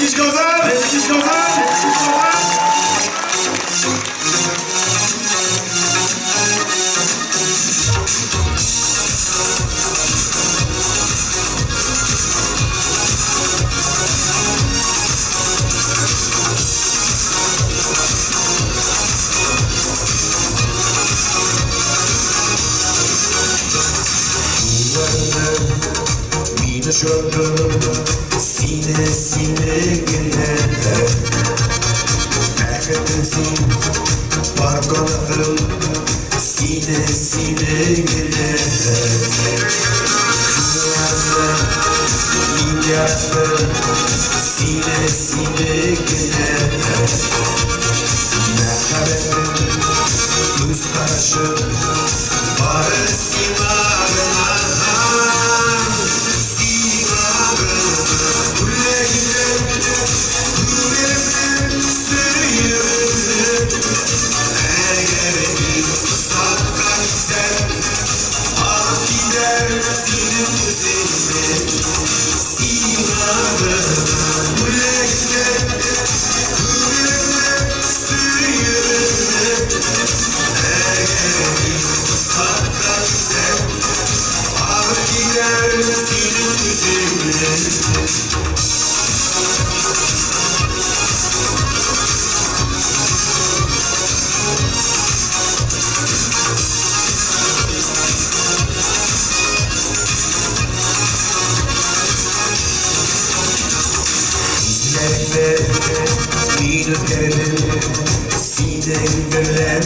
Jakiś kozak! Jakiś kozak! Jakiś kozak! Sinesine girer Herkesin farklı sinesine girer Milyarlar sinesine girer Merhabetin göz karşı var simarına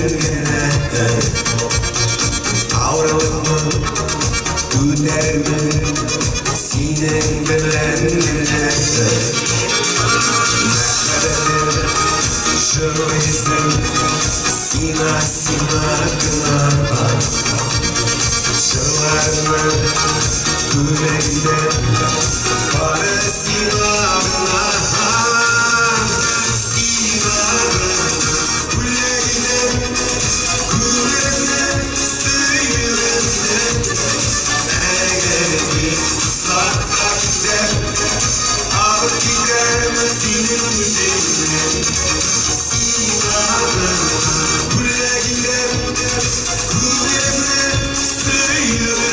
gene Avralımı Güderimi Sinen bilen gene Mekkededir Şöyleysin Sina sina kına Şırlarını Gülerinde Bari sinarına Sinarına Gülerinde Gülerinde Sıyırında Eğer bir sakla gider Alıp gider mi senin üzerine Sinarına Gülerinde Gülerinde Sıyırında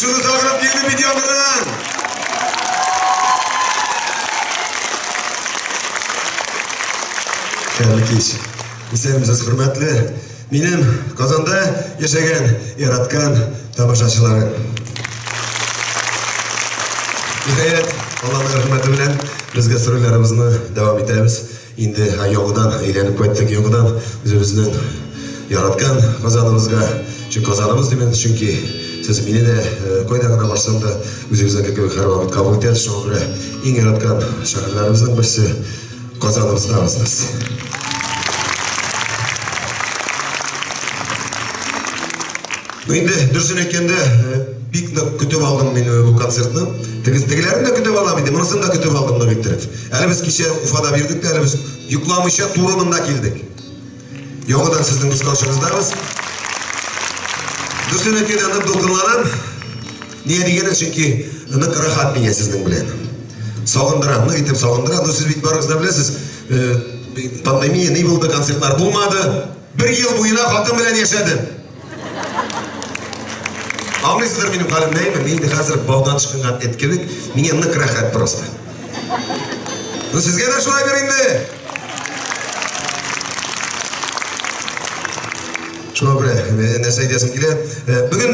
Şunu sağırıp girdi videolarından. Hayırlı kech. Eseringiz hurmatli. Menim Qozonda yashagan, yaratgan tomoshachilarim. Nihoyat Allohning rahmati bilan bizga suruvlarimizni davom etamiz. Endi yo'g'idan aylanib qaytdik, yo'g'idan o'zimizning yaratgan Qozonimizga, shu Qozonimiz demen chunki siz meni de ko'ydagina boshlamda o'zingizdan ko'p xarobat qabul etasiz. Shunga ko'ra eng yaratgan shaharlarimizning birisi Qozonimizdamiz. Endi dursun etkende bik kutib oldim men bu konsertni. Tegilarini de kutib olam edim, bunisini da kutib oldim deb ayttirib. Hali biz kecha Ufada berdik, hali biz yuklamışa turumunda keldik. Yo'g'idan sizning kuzatishingizdanmiz. Dursun etkende do'konlarim niye degani chunki uni rahat menga sizning bilan. Sog'indiram, nima aytib sog'indiram. Siz bit boringizda bilasiz. Pandemiya ne bo'ldi, konsertlar bo'lmadi. 1 yil bo'yina xotin bilan yashadim. Anlaysizlar benim halimdaymi? Endi hozir bog'dan chiqqan etkilik menga aniq rahat prosta. Bu sizga da shunday beringdi. Shuna bir narsa aytasım keladi. Bugun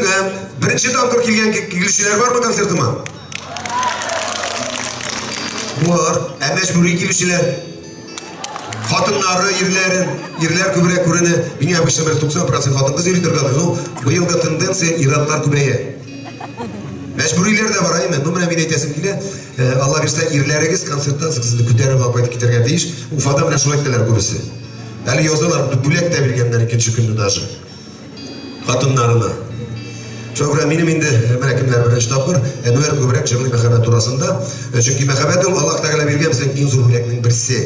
birinchi topqir kelgan kelishchilar bormi konsertimga? Bor, majburiy kelishchilar. Xotinlari, erlar ko'proq ko'radi. Menga bir 90% xotin qiz yurib turadi. Bu yilgi tendensiya erlar ko'payadi. Мәжбүрилер де бар, мен номер мен әйтәсем килә. Алла бирсә, ирләрегез концерттан сезне күтәреп алып кайтып китәргә тиеш. Уфада менә шулай иттеләр күбесе. Әле язалар, бүләк тә биргәннәр икенче көнне даже. Хатыннарына. Шуңа минем инде менә кемнәр белән штабыр, Әнвәр күбрәк җырлый мәхәббәт турасында. Чөнки мәхәббәт ул Аллаһ Тәгалә биргән безнең иң зур бүләкнең берсе.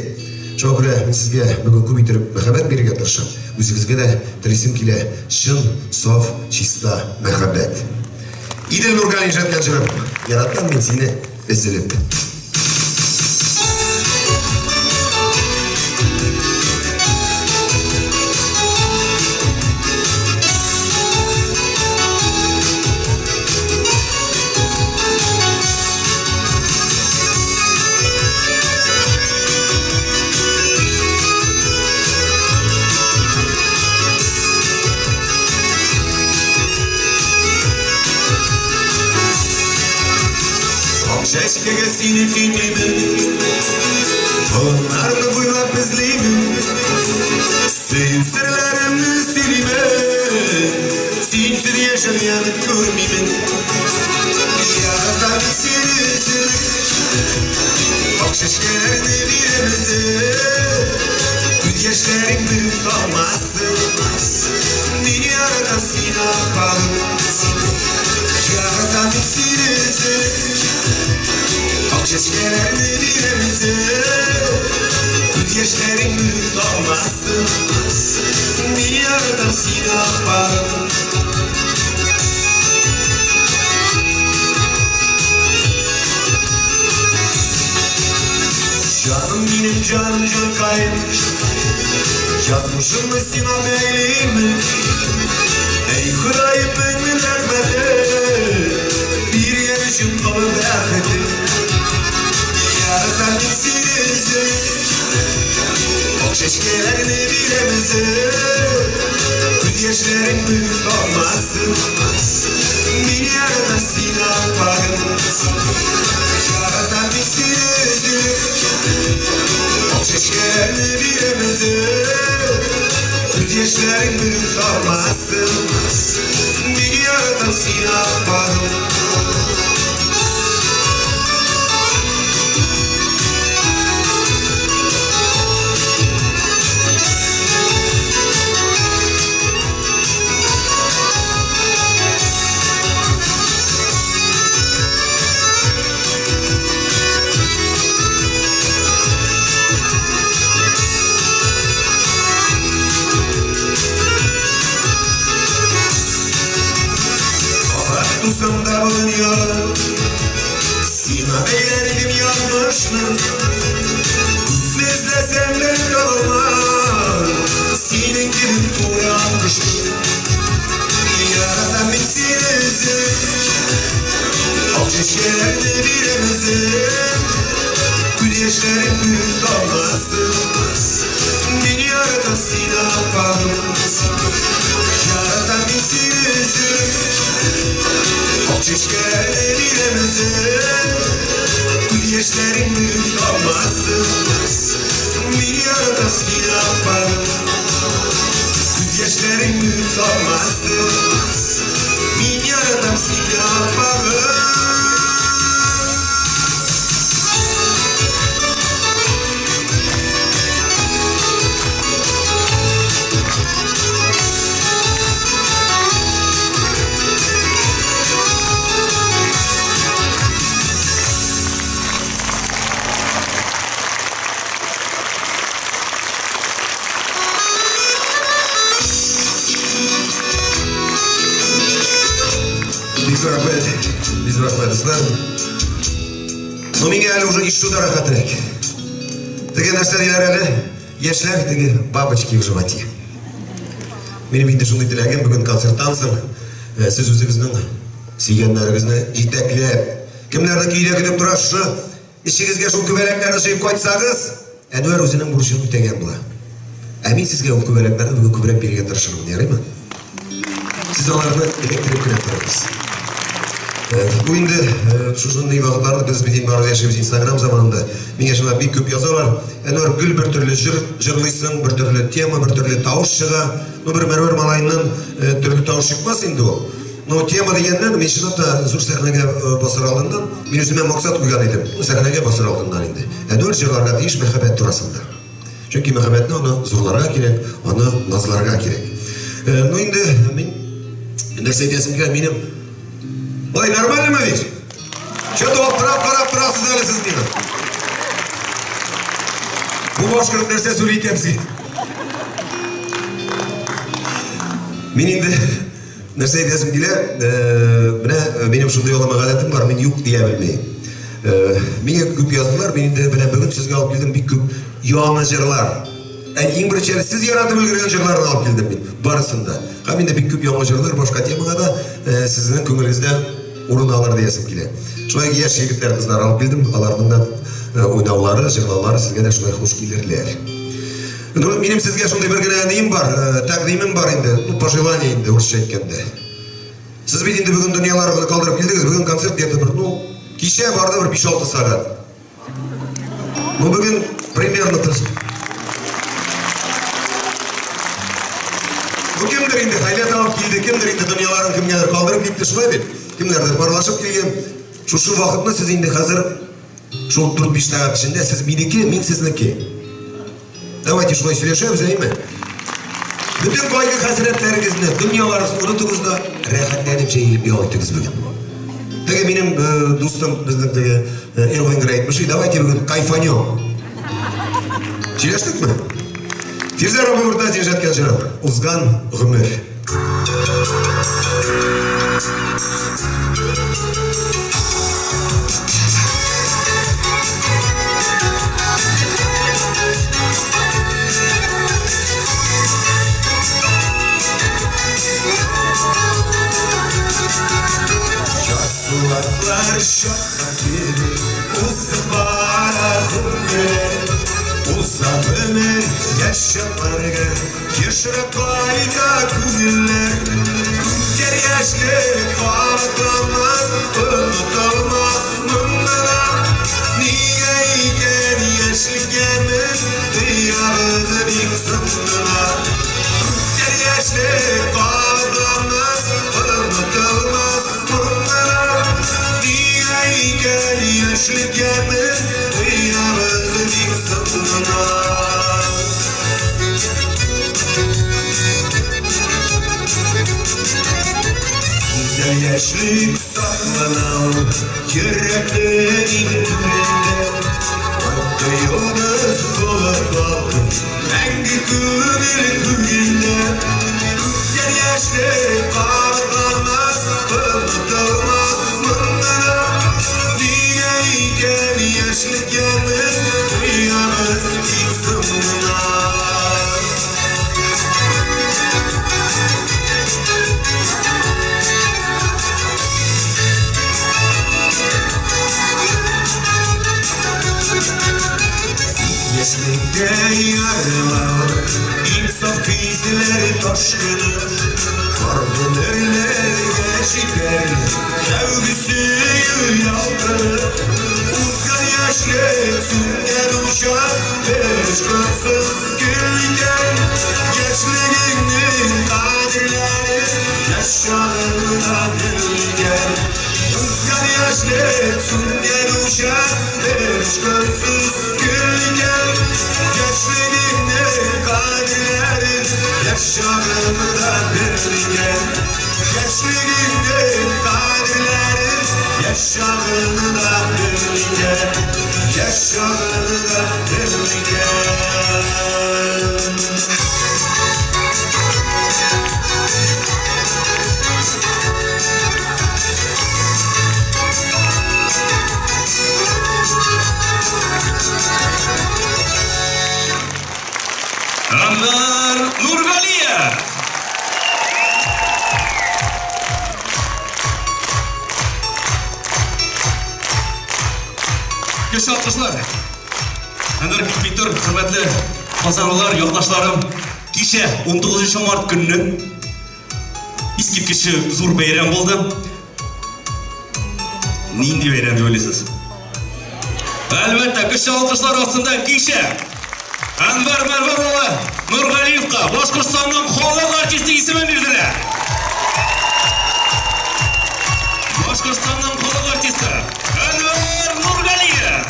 Шуңа мин сезгә бүген күп итеп мәхәббәт бирергә тырышам. Үзегезгә дә телисем килә чын, саф, чиста мәхәббәт. İdil Nurgani Jetkancığım, yarattan ben seni ezilim. Şeşkege seni dinleyim, onlarını buylap izleyim. Senin sırlarını sileyim, sensiz yaşamayan görmeyim. Yaratan seni bak şeşkelerini birimizi, göz yaşlarını tutamazsın. Beni yaratan seni yapalım, yaratan seni. Şeşkelerini birimizi, göz yaşlarını tutamazsın. Bir yaradan seni yaparım. Canım benim canım Jonkayım, yazmışım mı sana beyleyim? Ey kurayıp beni vermedi, bir yarışım dolu vermedi. Yaratan sizi, o şeşkelerini birimizi, göz yaşlarını tutamazsın. Bir yaratan seni yaparım. Yaratan sizi, o şeşkelerini birimizi, göz yaşlarını tutamazsın. Bir yaratan seni yaparım. Tusamda bulunuyor, sina beylerim yanmışım. Üflesem de kalmam, senin gibi uyanmışım. Yaratan bittinizi, o şeşkelerini birimizi, göz yaşlarını tutamazsın. Beni yaratan seni yaparım. Yaratan bittinizi, o şeşkelerini birimizi, göz yaşlarını tutamazsın. Beni yaratan seni yaparım. Göz yaşlarını tutamazsın. Beni yaratan seni yaparım. Biz rahmetlisler. Nominge әлі уже ищу да рахатрек. Теге нәрсе дейлер әлі, яшьләр теге бабочки в животе. Менің инде шундый теләгем бүген концерттан соң сез үзегезнең сөйгәннәрегезне җитәкләп, кемнәрне көйдә көтеп торасы, ишегезгә шул күбәләкләрне җыеп кайтсагыз, Әнвәр үзенең бурычын үтәгән була. Ә мин сезгә ул күбәләкләрне бүген күбрәк бирергә тырышырмын, ярыймы? Siz аларны электrik кенә торыгыз. Bu indi şuşunday vaqtlarda biz bizim barda yaşayız Instagram zamanında. Mingə şuna bik köp yazarlar. Әнвәр gül bir türlü jırlıysan, bir türlü tema, bir türlü tavış çığa. No bir Mərvər malayından türlü tavış çıkmaz indi o. Но тема дегеннен мен шынында зур сахнага басар алдымдан мен өзіме мақсат қойған едім. Сахнага басар алдымдан енді. Әнөр жырларға дейіш мәхәббәт турасында. Чөнки мәхәббәтне аны зурларға керек, аны назларға керек. Ну енді мен нәрсе айтасымға менің Ой, нормально ма вещь? Что-то вот қарап тұрасыз әлі сіз мені. Бұл башқұрып нәрсе сөйлейтемсіз. Мен енді нәрсе айтасым келе, менің шындай олама ғадатым бар, мен юқ дия білмеймін. Мене көп яздылар, мен енді бүгін сізге алып келдім бик көп яңа жырлар. Ең бірінші әлі сіз яратып үлгерген жырларын алып келдім мен, барысында. Менде бик көп яңа жырлар, башқа темаға да сіздің көңіліңізде орын алар дейсім келе. Шулай яш егіттер қыздар алып келдім, алардың да ойнаулары, жырлаулары сізге де шулай хош келерлер. Менің сізге шундай бір генә нейім бар, тәқдимім бар енді, пожелание енді орысша айтканда. Сіз бит енді бүгін дүнияларды қалдырып келдіңіз, бүгін концерт деді бір, кеше барды бір 5-6 сағат. Бүгін примерно тұрсын. Кімдер енді қайлет алып келді, кімдер енді дүнияларын кімдер қалдырып кетті шулай бет. Кімдердер барлашып келген. Шушы вақытны сіз енді қазір шол 4-5 сағат ішінде сіз менікі, мен сізнікі. Давайте шулай сөйлешеміз, әйме? Бүтін қойғы қасіретлеріңізді, дүнияларыңызды ұнытыңызды рәхәтләніп жайылып яуайтыңыз бүгін. Теге менің достым біздің теге Элвингер айтмышы, давайте бүгін кайфанем. Сөйлештік мі? Фирза Рабы Мұртазин жатқан жырап, ұзған ғұмыр. Жасуатlar şaka gibi uzbara ғұмыр. Uzak ömür yaşamarga Yaşarak ayda güller Gel yaşlı kalkamaz Unutulmaz bunlara Niye iken yaşlı gemin Diyarızı bin sındıra Gel yaşlı kalkamaz Unutulmaz bunlara Niye iken yaşlı gemin Diyarızı bin sındıra Güzel yaşlık saklanan yüreklerin önünde Hakkı yıldız bulup aldı Rengi gönül gülünde Güzel yaşlık kalkamaz Unutulmaz bunlara Diyeyken yaşlı gelir Dünyamız ilk sonuna Yaşlıkta yarılar İnsaf krizleri taşkını Karbonörler geçiper Sevgisi yaltır Uzgan yaşlı sünger uşak Peşkırsız gülgen Yaşlığının kadirleri Yaşağına bilgen Uzgan yaşlı sünger uşak Peşkırsız gülgen Yaşlığının kadirleri Yaşağına bilgen Yaşlığının kadirleri Yaşağına bilgen Yaşağına bilgen Anlar Nurgaliyev. Köşe alkışlar. Anlar bitmektir, hürmetli pazarlar, yoldaşlarım. Kişi 19 Mart gününün eskirtkişi zor bayram oldu. Neydi bayram diye öylesiz? Elbette köşe alkışlar aslında kişi Anvar Marvaroğlu Nurgaliyev'ga Boşkırstan'ın Xollar artisti ismi verdiler. Башқұртстанның халық артисті Әнуар Нұрғалиев.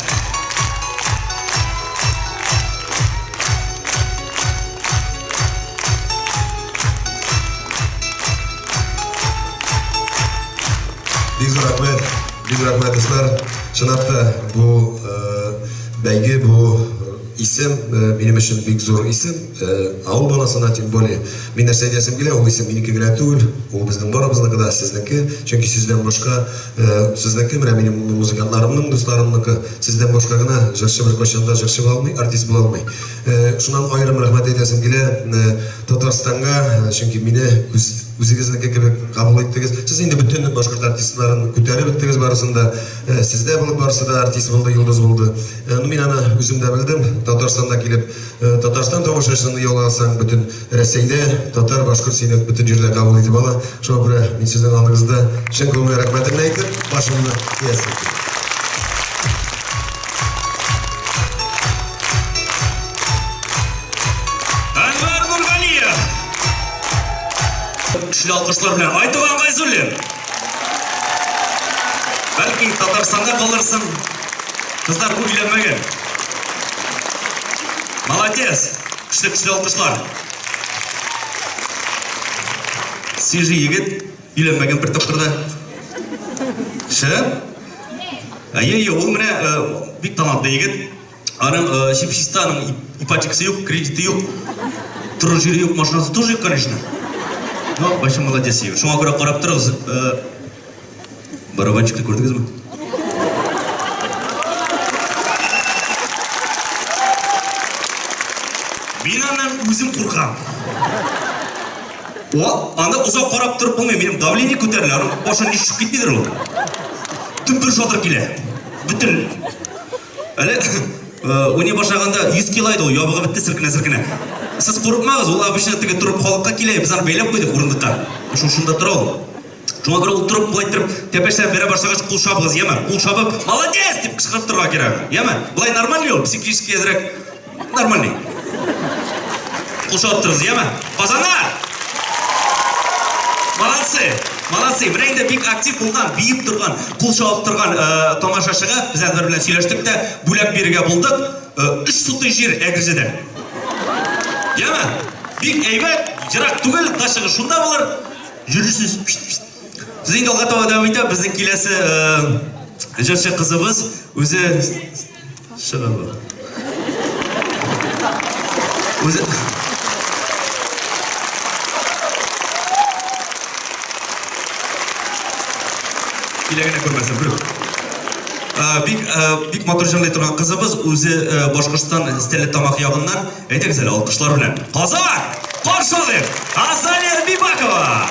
Бик рахмет достар. Шынапта bu бәйге, bu isim benim için big zor isim. Ауыл баласына тем более. Мен нәрсе десем келе, ол isim менікі генә түгел. Ол біздің барымыздың да сіздіңкі. Чөнки сізден башка сіздіңкі менә минем музыкантларымның, дусларымныңкі сізден башка гына җырчы бер качанда җырчы була алмый, артист була алмый. Шуннан аерым рәхмәт әйтәсем килә Татарстанга, чөнки мине үзегезнеке кебек кабул иттегез. Сез инде бүтән башкорт артистларын күтәреп иттегез барысында. Сездә булып барысы да артист булды, йолдыз булды. Мин аны үзем дә белдем. Татарстанда килеп, Татарстан тамашасын яулаган бүтән Россиядә, татар, башкорт сине бүтән җирләрдә кабул итеп ала. Шуңа күрә мин сезнең алдыгызда чын күңелле рәхмәтемне әйтеп, башымны иясем. Әнуар Нұрғалиев. Күчле алкышлар белән айтуга ыңгайсызлык. Бәлки Татарстанда калырсың. Кызлар бу өйләнмәгән. Молодец. Күчле алкышлар. Сижи егет өйләнмәгән бер тапкырда. Шәп? Ай, ул менә бик талантлы егет. Аның чипчистаның ипотекасы юк, кредиты юк. Туры җире юк, машинасы тоже юк, конечно. Ну, большой молодец егет. Шуңа күрә карап торыгыз. Барабанчыкны күрдегезме? Мин аннан үзем куркам. Анда узак карап торып булмый, минем давление күтәрелә. Башын ишеп китмидер ул. Төн бер шатыр килә. Бүтән. Әле уни башлаганда 100 кило иде ул, ябыгы битте сиркенә. Сез курыкмагыз, ул обычно теге турып халыкка килә, без аны бәйләп куйдык урындыкка. Шунда тора ул. Шуңа күрә ул турып булай торып, тәпәчләп бере башлагач кул шабыгыз, яме. Кул шабып, молодец дип кычкырып торырга кирәк. Яме. Булай нормальный ул, психически әзрәк нормальный. Кул шабып торыгыз, яме. Пацаннар! Молодцы. Менә инде бик актив булган, биеп торган, кул чабып торган тамашачыга без әнвәр белән сөйләштек тә, бүләк бирергә булдык. 3 сутый җир Әгрҗедә. Яме? Бик әйбәт, җирак түгел, ташыгы шунда булыр. Жүрүсез. Сез инде алга таба дәвам итә, безнең киләсе җырчы кызыбыз үзе шыгы. Үзе Билегенә күрмәсен, бирү. Бик матур җырлый торган кызыбыз үзе Башкортстан стиле тамак ягыннан. Әйтегез әле алкышлар белән. Казак! Каршылык! Азалия Бибакова!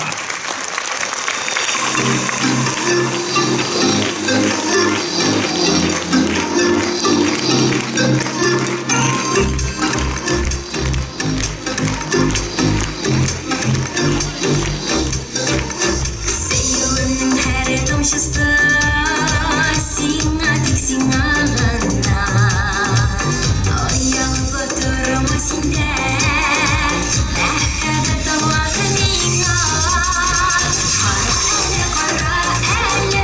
Kara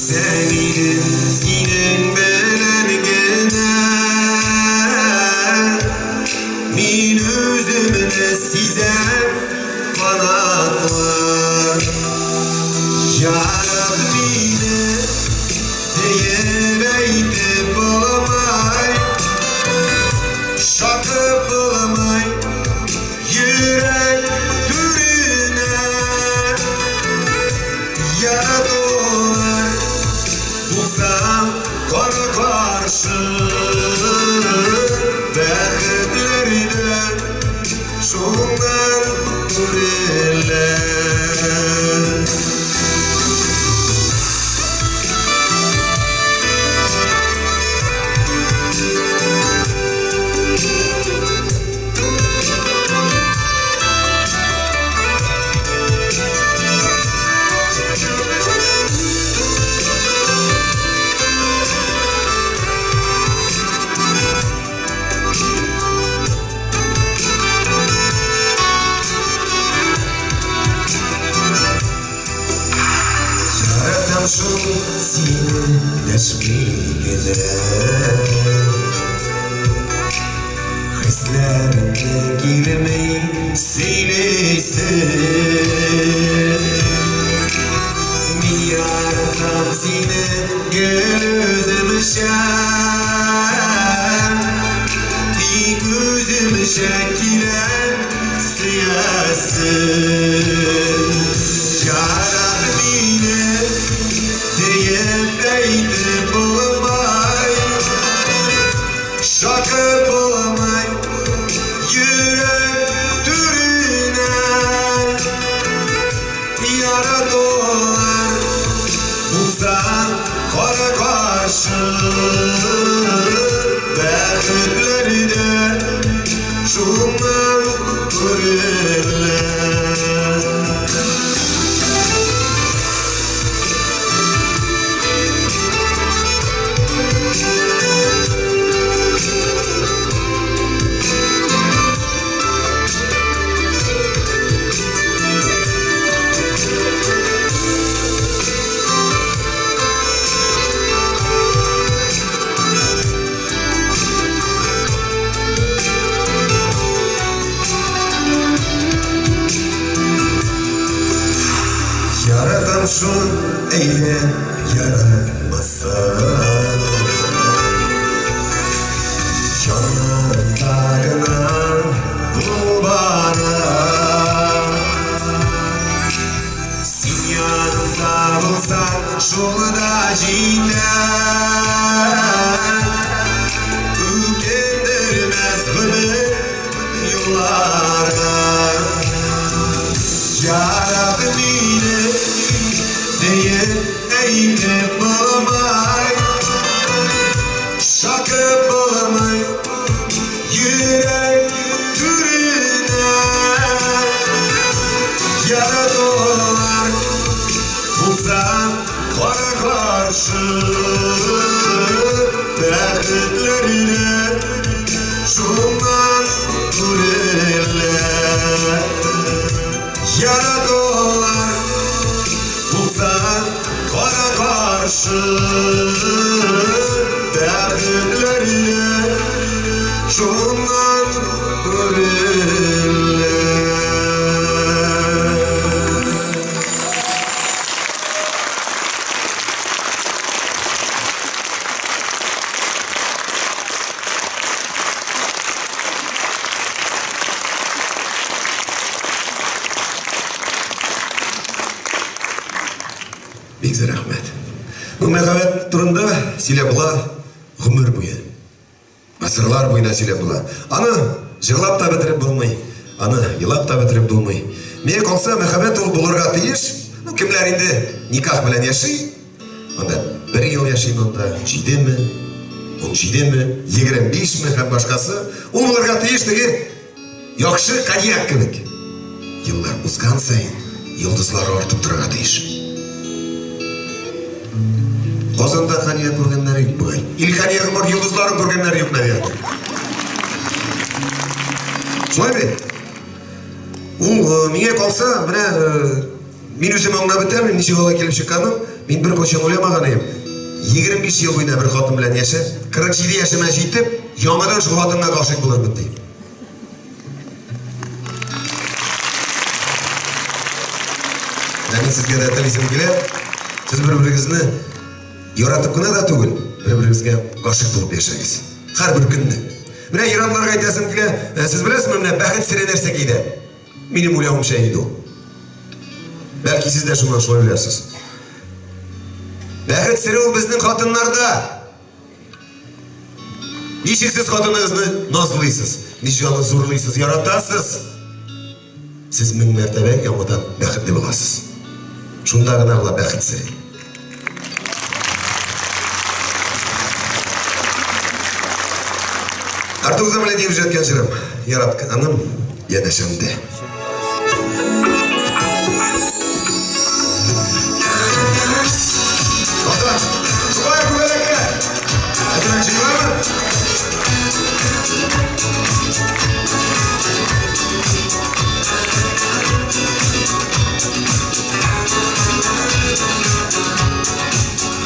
Senin bilen gene min özümde size kanatlar Yarab beni deyemeydi bulamay Şakı bulamay yürek türüne Yaradolar bulsam kara karşı Bekletlerden şundan dureler Şun seni neşmigele Hislerine girmeyi sileysin Miyardan seni gözüm şen Bir gözüm şekilen siyasın Yarab beni Deyemeydi bulamay Şakı bulamay Yürek türüne Yara dolar Bulsan kara karşı Bekletleri de şundan türüne Yaradan şun eyle yaranmasın Yanlarına bul bana Sen yanımda bulsan şurada cidden Ükendirmez beni yollarda Yarab beni deyemeydi bulamay Şakı bulamay Yürek türüne Yara dolar bulsam kara karşı Bekletlerine şundan türeler Yara dolar bulsan kara karşı Dertlerine şundan ölürler Бекзі рахмет. Bu mekavet turunda silebula ғұмыр бойы. Асырлар бойына silebula. Аны жығлап та бітіріп болмай, аны елап та бітіріп болмай. Мен қалса мехабет ол бұлырға тиіш, кімлер енді никах білен яшай, онда 1 ел яшайын, онда 7 ме, 17 ме, 25 ме һәм башқасы, ол бұлырға тиіш деген яқшы коньяк кебек. Еллар узган сайын, йылдызлар артып тұрға тиіш. Қазанда коньяк көргенлер yok бұғай. Или коньяк бар, йылдызларын көргенлер yok, наверное. Солай бе? Ол менге қалса, міне, мен өзім оңна бітемін, неше бала келіп шыққаным, Men bir qo'shiq o'ylamagan edim. 25 yil bo'yida bir xotin bilan yashab, 47 yoshimga yetib, yomadan shu xotinga g'oshik bo'larman deydi. Men sizga da aytishim kerak. Siz bir-biringizni yaratibgina da tugul, bir-biringizga g'oshik bo'lib yashaysiz. Har bir kunni. Mena irodlarga aytasim kerak, siz bilasizmi, mena baxt siri narsa deydi. Mening o'ylayimcha edi u. Belki siz de şundan söylersiniz. Baxt siri o bizning xotinlarda. Nishiksiz xotiningizni nozlaysiz, nishoni zo'rlaysiz, yaratasiz. Siz ming martaba yomondan baxtli bo'lasiz. Shundagina baxt siri. Artık zamanla deyip jetken jirim, yaratganim yadashamda.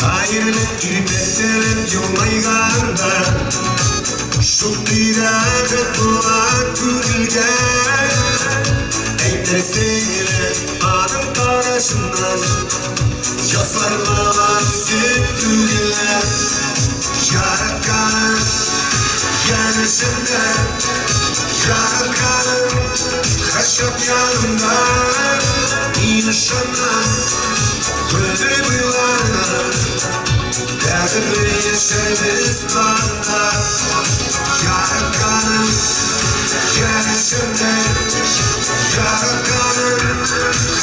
Hayırlı kirpetlerim yolmayganda Şundirağı kulak gülgen Eylerseyre anım karşımdan Yaslarlar sütüler Yaratkanım yanışımda Yaratkanım kaşıp yanımda İnşallah öldürüp yıllarına Derdimle yaşarız bana Yaratkanım yanışımda Yaratkanım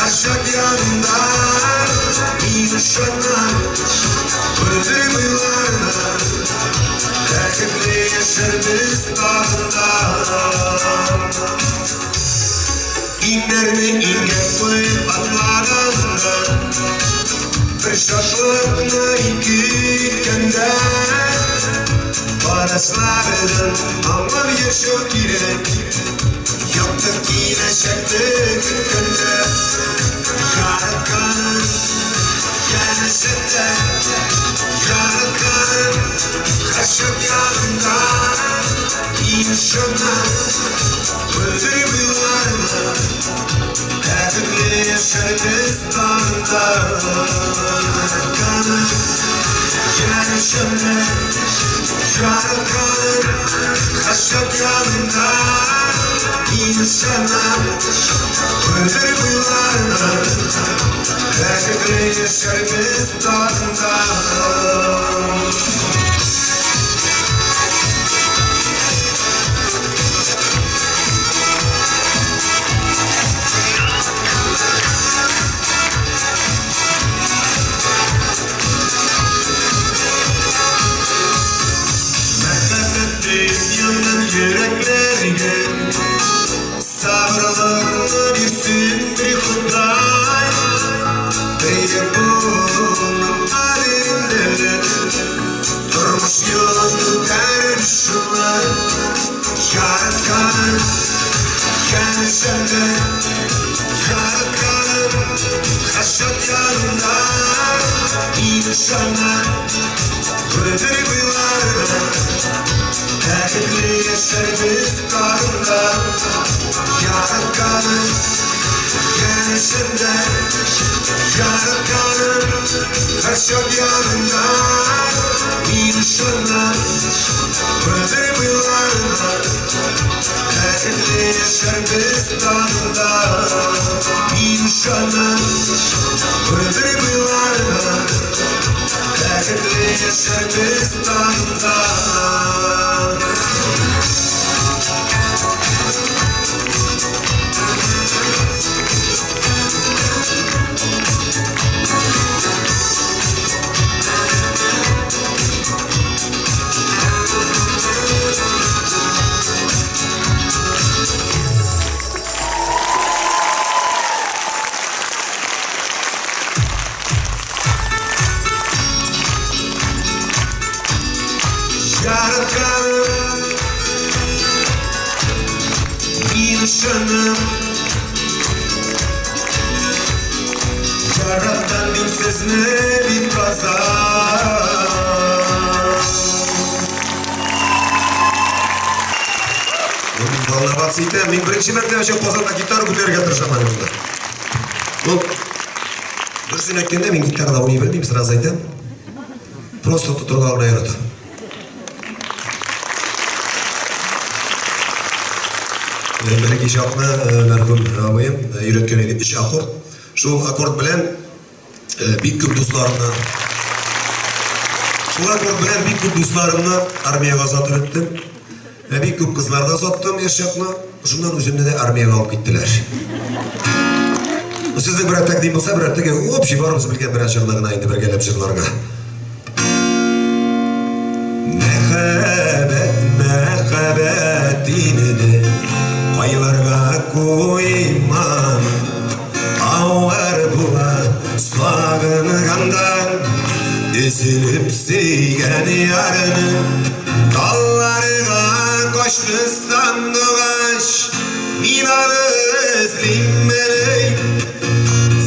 kaşıp yanımda İnşallah öldürüp yıllarına Derdimle yaşarız bana İnler mi inger koyup atlarında Bir şaşlıkla iki kende Paraslardan anlam yaşıyor gerek Yaptık yine şekli kende Yaratkanım yanışında Yaratkanım kaşıp yanımda İnşallah öldürüp yıllarına Derdimle yaşarız bana Yaratkanım yanışımda Yaratkanım kaşıp yanımda İnşallah öldürüp yıllarına Derdimle yaşarız bana Yüreklerine sabrlarına bilsin bir Huday Beyler bunun halinde durmuş yolunu dervişler Yaratkanım kendisinde Yaratkanım kaşık yanında İnşallah öldürüp yıllarına Derdimle yaşarız karında Yaratkanım yanışında Yaratkanım kaşık yanında İnşallah öldürüp yıllarına Derdimle yaşarız karında İnşallah öldürüp yıllarına Derdimle yaşarız karında Yaratkanım inşanım Yarattan bin sizni bitmasa. Vallahi bak seyten, men birinchi marta o'sha qozonda gitar ko'tarishga tirishaman o'zimda. Bu durusini aytganda men gitarada o'ynay bilmayman, sразу aytaman. Просто turib o'ynayapman. Bir iki şarkını merhum ağabeyim üretken edi, 3 akord. Şu akord bilen bir küp dostlarımla armiyaga satıp ettim. Bir küp kızlarda sattım eşyakını. Şundan üzümde de armiyaga alıp gittiler. Sizde bir atak deyim olsa bir atak общий barımız bilgen bir aşırılığına indi bir gelip jırlarga. Mehebet dinidi Aylarga koyman Ağır bula Sağıngandan Ezilip seygen yarını Dallarga koştu sandıgaş Minanı izlimmeley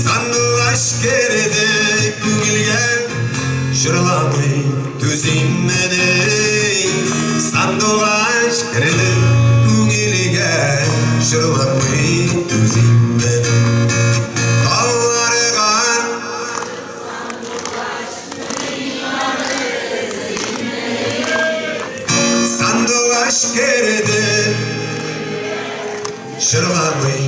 Sandıgaş geride Kugilgen Şırlamay Tüzimmeley Sandıgaş geride Şırlamay tüzimmen Dallarga Sandıgaş geride Şırlamay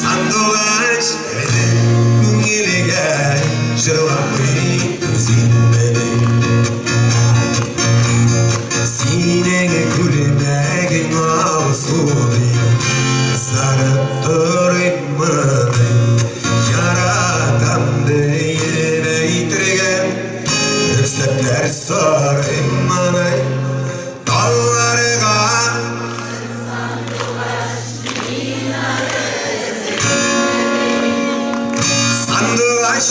Sandıgaş geride Kungiliga Şırlamay tüzimmen Sinege gülmegin ağusuni Sarıp duraymadı Yaradan deyine itirgen Rüksepler saraymanı Dallarga Sandıgaş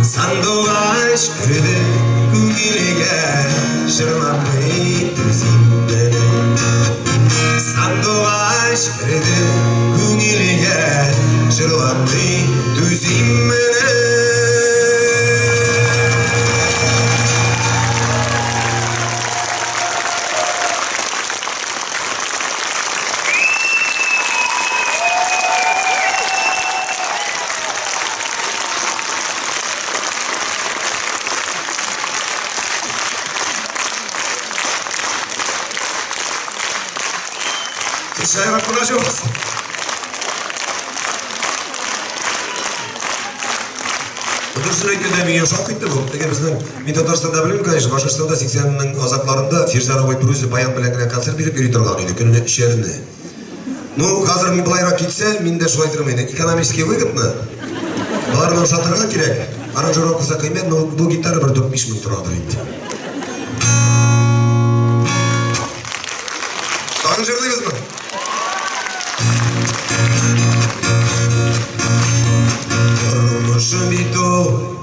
Sandıgaş kırdı Kugiliga Şırlamay tüzimleri Sandıgaş kırdı Kugiliga Şırlamay tüzimleri Şayrak kulaşı olsun. Dursun öykünde men yoshab ketdi bu. Degan bizning men Tataristonda bilmayman, конечно, Boshqirdistonda 80ning ozaqlarında Firjar Ovoy Bruzi bayon bilan konsert berib yuriy turgan edi, kunini ish yerini. Ну, hozir men bulayroq ketsa, menda shu aytiraman, ekonomически выгодно. Bularni o'shatirgan kerak. Aranjировка qilsa qiymat, bu gitara bir 4-5 ming turadi endi. Aranjirlaymizmi? Durmuşum bito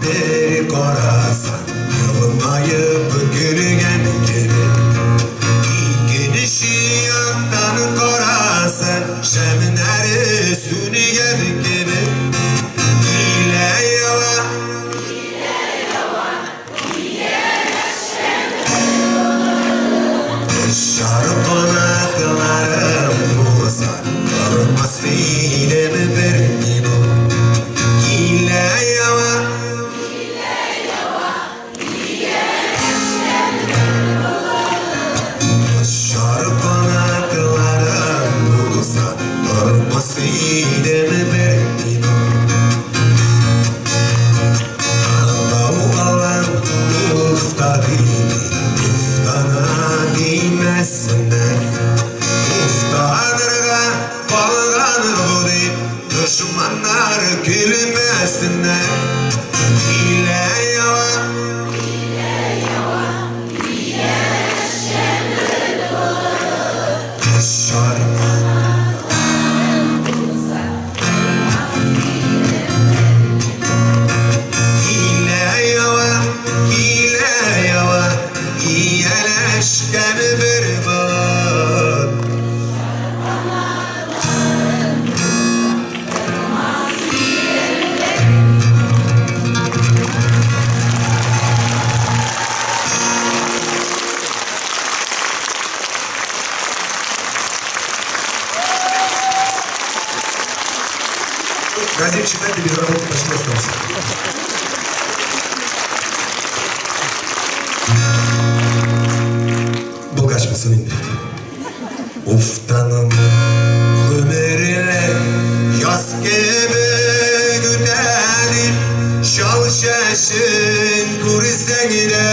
beri korasan Yılmayıp gülügen gibi İkinişi yaktan korasan Şemneri sünügen gibi İle yava Şarkınaklarım bulsan Durması ilemi bir gibi Düşmanlar gülmesinler İle yava İyeleşken bir Газет читать или работать почти остался. Бұл қашпасын енді. Уфтаным өміріне яз кебі күтәдім, шал шәшін көрсең де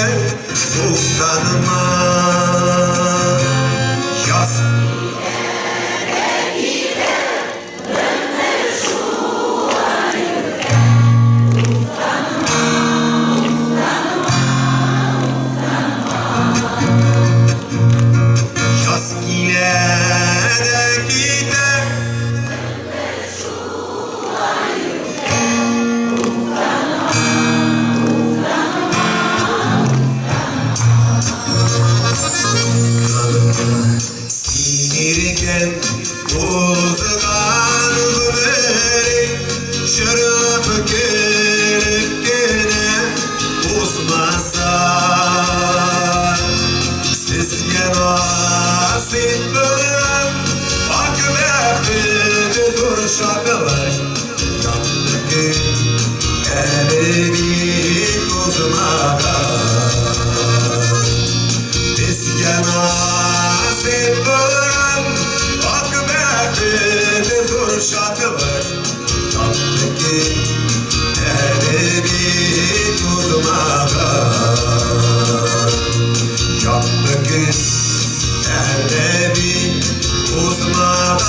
уфтаныма яз sinirken bozgan ömeri şarap kerkene bozmasa sizge nasip bırak akıbeti zor şakalar yandı ki elini bozmadan sizge nasip bırak akıbeti zor şakalar yandı ki elini bozmadan yandı ki elini bozmadan.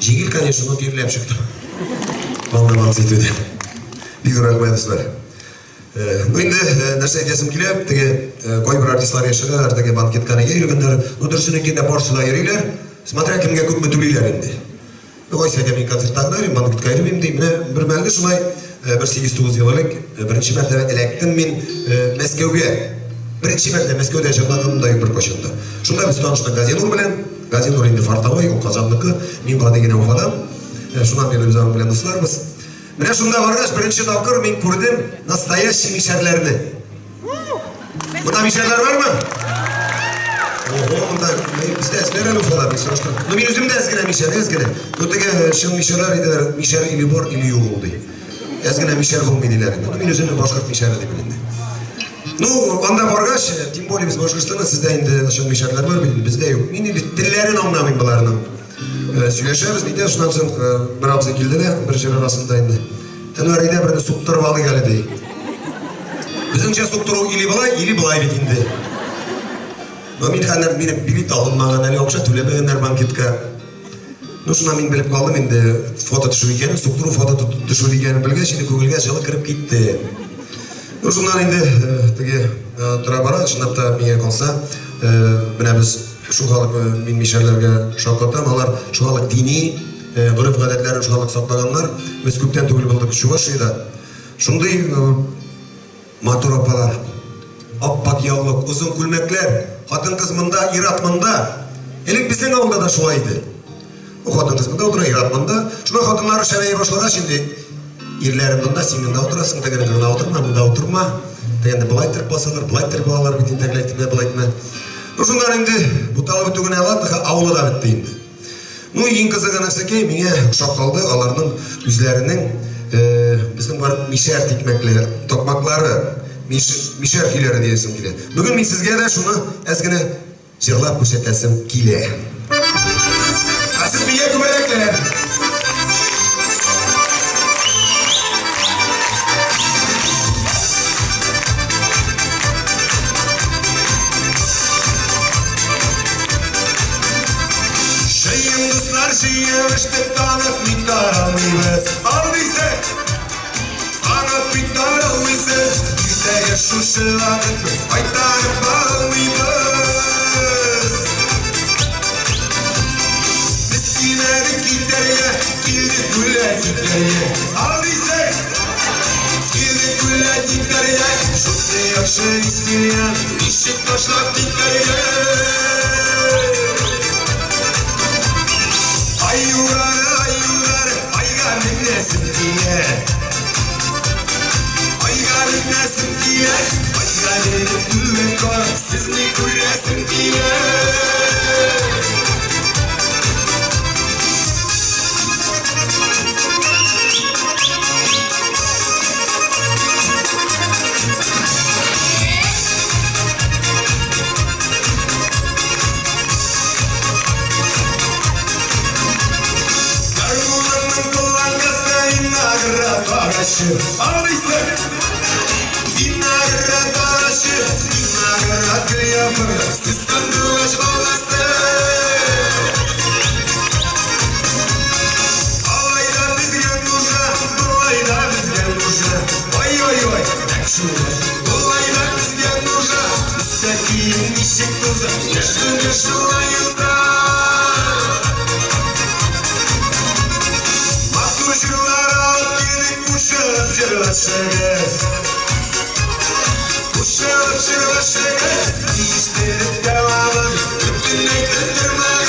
Жигил, конечно, но гирлепчик. Волновался etmedi. Biz rahmetlisler. Şimdi нәрсе айтасым келіп, қой бір артистлар yaşadılar, банкетканы келгендер, дұрысына кенде борсыда ерилер, смотря кімге көп мүтілейлер енді. Қой сәйте мен концерттағыда, банкетка ерімейм деймін, бір мәлді шынай, бір 8-9 елілік, бірінші мәртебе әлектім мен Мәскеуге. Бірінші мәртебе Мәскеуде жығылағымдай бір көшімді. Шында біз танышқан Газинур білен, Газинур енді Фартовой, ол қазандықы, мен бала деген ауфадам. Шунан мен өзім білен ұсылармыз. Міне шында барғаш бірінші тапқыр мен көрдім настоящий мишерлерді. Бұда мишерлер бар ма? Ого, мұнда бізде әскер әлі ұфада мен сұраштым. Но мен өзімді әскере мишер, әскере. Көттіге шын мишерлер еділер, мишер или бор или юг олды. Әскере мишер бұл менелер енді. Мен өзімді башқұрт мишері деп білінді. Ну, анда барғаш, тем более біз Башқұртстанда сізде енді шын мишерлер бар білін, бізде yok. Мен енді тіллерін аңнамын бұларының. Сөйлешеміз, дейді, шынан соң бір абзы келді де, бір жер арасында енді. Тәнуәрейде бірді сұқтырып алы кәлі дей. Біздіңше сұқтыру или былай бет енді. Но мен қандар мені билет алдым маған әлі оқша төлемегендер банкетка. Ну, шынан мен біліп қалдым енді фото түшу екенін, сұқтыру фото түшу екенін білген, şimdi көңілге жылы кіріп кетті. Ну, шынан енді тұра бара, шынапта менге қалса, міне біз шуғалық мен мишерлерге шақыртам, алар шуғалық дини, ғұрып ғадетлерін шуғалық сақтағанлар, біз көптен түгіл білдік Чувашияда. Шындай матур апалар, аппақ яулық, ұзын күлмеклер, қатын қыз мында, ират мында. Елік біздің ауылда да шуайды. Қатын қыз мында отыра, ират мында. Шуна қатынлары шәвейі башылыға şimdi ерлерім мында, сен мында отырасың, тәгені ғына отырма, мында отырма. Тәгенде бұлай тұрып басалар, бұлай тұрып балалар бітін тәгілектімде бұлайтыма. Ушундар енді бұталы бүтігіне алады, ауылы да бітті енді. Ну, ең қызығы нәрсеке, менге ұшақ қалды, аларының үзлерінің біздің бар мишер текмеклері, тоқмақлары, мишер күйлері дейсім келеді. Бүгін мен сізге де шуны әзгіне жырлап көрсетесім келе. Асыз бие көмелектер! Жиевішті танып биттар алмаймыз, алдайсы, танып биттар алмайсы, үйдегі шушыларын айтарып алмаймыз. Біз кемеді кетерге келді күлі gületikleri aldıysak Gidip gületikleri Şutlu yakşı isteyen İşit taşlak dikleri Ay yukarı ayga binlesin diye Ayga binlesin diye Ayga dedim düğün var sizni gülesin diye Aldıysak Dinagara taşı Dinagara kıyafı Sistem dulaş olası Alayda bizgen duşa Dolayda bizgen duşa Vay vay vay Ekşular Dolayda bizgen duşa Üstteki işik tuza Yaşlı yaşılayıza Maktuşulara Kuşalıp çırlaşırız Kuşalıp çırlaşırız İşlerip devamın Bütünle götürmez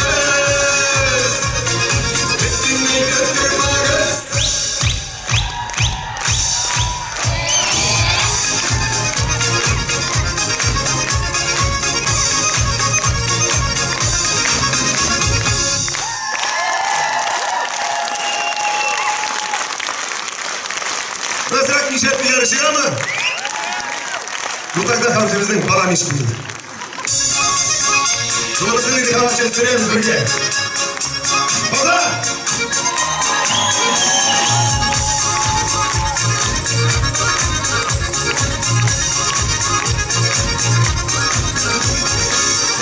Bütünle götürmez Nasırak işletme yarışı ama bu takda hamzimizin param işkili. Kıvılısını bir havaşa süreyim bölge. Fazla!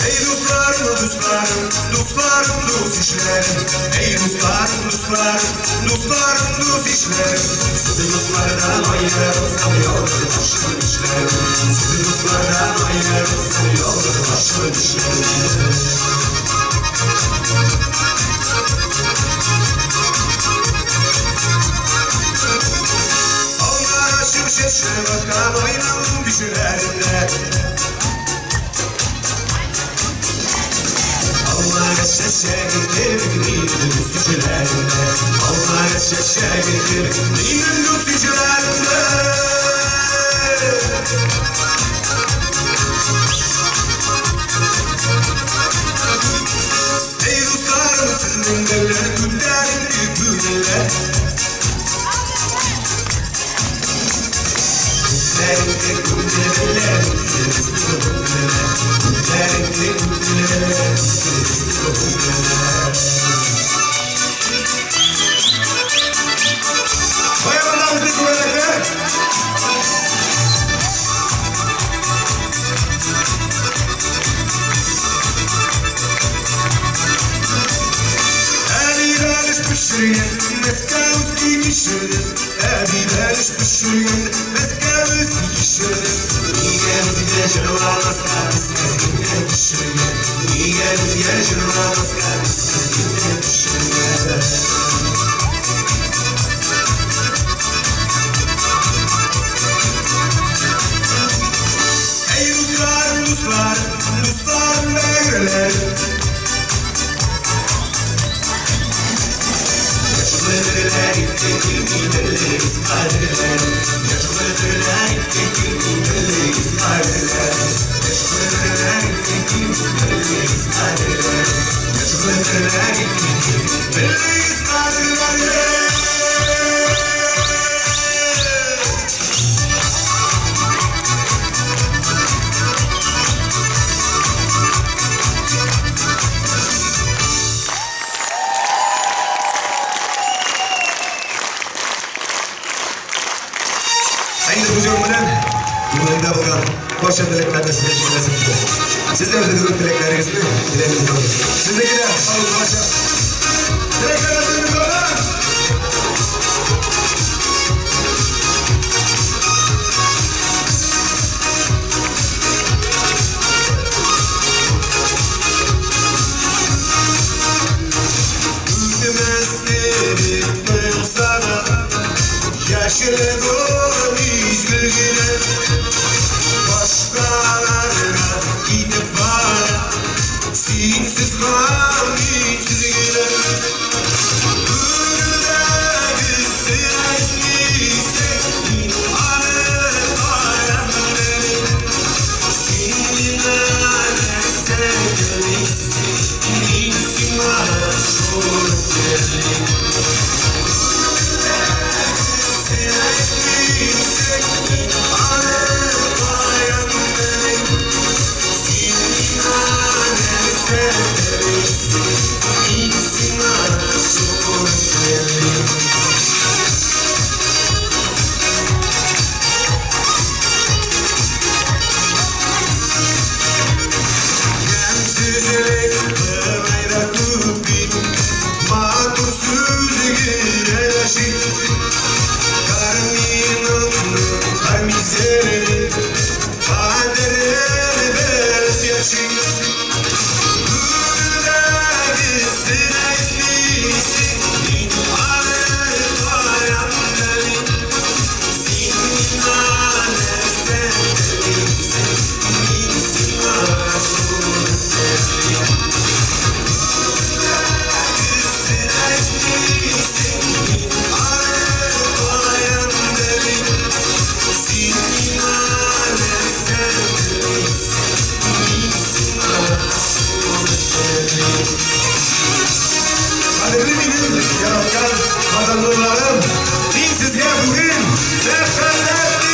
Ey dostlarım, dostlarım, dostlarım, dost işlerim. Ey dostlarım, dostlarım, dostlarım, dost işlerim. Sizi dostlardan ayırırım, sanıyorlar başım işlerim. Sizi dostlardan ayırırım, sanıyorlar başım işlerim. Onlara şimşeşe bakan aynanın düşülerinde. Onlara şeşe getir, dinin üstücülerinde. Onlara şeşe getir, dinin üstücülerinde. Ey dostlarım sizin eller, günlerin büyük günler. Günlerin günler, siz günler. Günlerin günler, siz günler. Bayanlar bizi güvenlikler. Pişirgen, meskavski pişirgen. Ebileş pişirgen, meskavski pişirgen. Niye bizge jırvalas kavisine pişirgen. Niye bizge jırvalas kavisine pişirgen. Ey dostlarım, dostlarım, dostlarım begreler. Yaşlılar gittiğimizde iskarlar. Yaşlılar gittiğimizde iskarlar. Yaşlılar gittiğimizde iskarlar. Yaşlılar gittiğimizde iskarlar. Endi huzur bilan bugunga bo'lgan barcha tilaklarni sizga yetkazib berdim. Siz de o'zingizning tilaklaringizni dilayman. Sizlarga barcha tilaklaringizni qo'ying. Ülkemizde bir yaşadığım izlerine başkalarına gidip bana sinsiz kalmışsız yine Burada sürekli anı karanları Seninle sevgilisi İnsin bana çok sevgili Kadirli benim yaratkan kazanırlarım Din sizge bugün zaferlerdir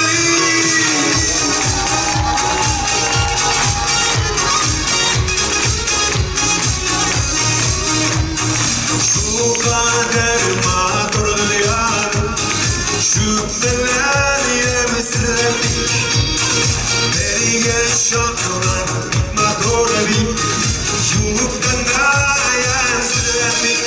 Şu kader mağdurlayan Şüpheler yemsizledik Berigen şaklar mağdurlayan Yumuktan gayen sızledik